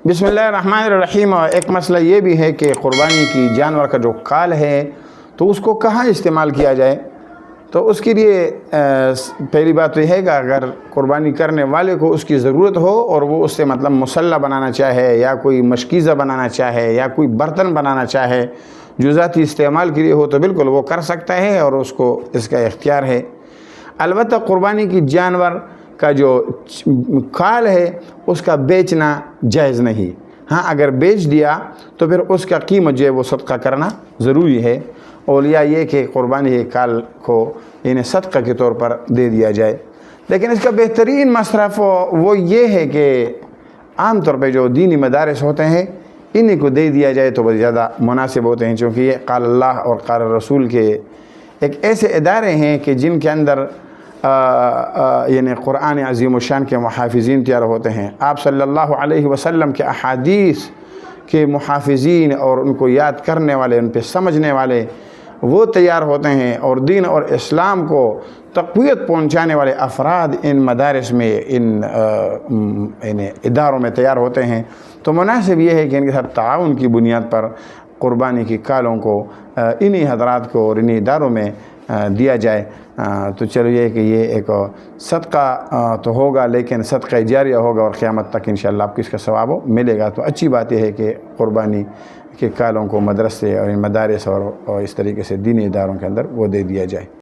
بسم اللہ الرحمن الرحیم۔ ایک مسئلہ یہ بھی ہے کہ قربانی کی جانور کا جو کال ہے تو اس کو کہاں استعمال کیا جائے؟ تو اس کے لیے پہلی بات تو یہ ہے کہ اگر قربانی کرنے والے کو اس کی ضرورت ہو اور وہ اس سے مطلب مسلح بنانا چاہے یا کوئی مشکیزہ بنانا چاہے یا کوئی برتن بنانا چاہے جو ذاتی استعمال کے لیے ہو تو بالکل وہ کر سکتا ہے اور اس کو اس کا اختیار ہے۔ البتہ قربانی کی جانور کا جو کال ہے اس کا بیچنا جائز نہیں۔ ہاں اگر بیچ دیا تو پھر اس کا قیمت جو ہے وہ صدقہ کرنا ضروری ہے۔ اولیاء یہ کہ قربانی کے کال کو انہیں صدقہ کے طور پر دے دیا جائے، لیکن اس کا بہترین مصرف وہ یہ ہے کہ عام طور پہ جو دینی مدارس ہوتے ہیں انہیں کو دے دیا جائے تو بہت زیادہ مناسب ہوتے ہیں، چونکہ یہ قال اللہ اور قال رسول کے ایک ایسے ادارے ہیں کہ جن کے اندر یعنی قرآن عظیم الشان کے محافظین تیار ہوتے ہیں۔ آپ صلی اللہ علیہ وسلم کے احادیث کے محافظین اور ان کو یاد کرنے والے، ان پہ سمجھنے والے وہ تیار ہوتے ہیں، اور دین اور اسلام کو تقویت پہنچانے والے افراد ان مدارس میں ان اداروں میں تیار ہوتے ہیں۔ تو مناسب یہ ہے کہ ان کے ساتھ تعاون کی بنیاد پر قربانی کی کالوں کو انہی حضرات کو اور انہی اداروں میں دیا جائے۔ تو چلو یہ کہ یہ ایک صدقہ تو ہوگا لیکن صدقہ جاریہ ہوگا اور قیامت تک انشاءاللہ آپ کو اس کا ثواب ملے گا۔ تو اچھی بات یہ ہے کہ قربانی کے کالوں کو مدرسے اور مدارس اور اس طریقے سے دینی اداروں کے اندر وہ دے دیا جائے۔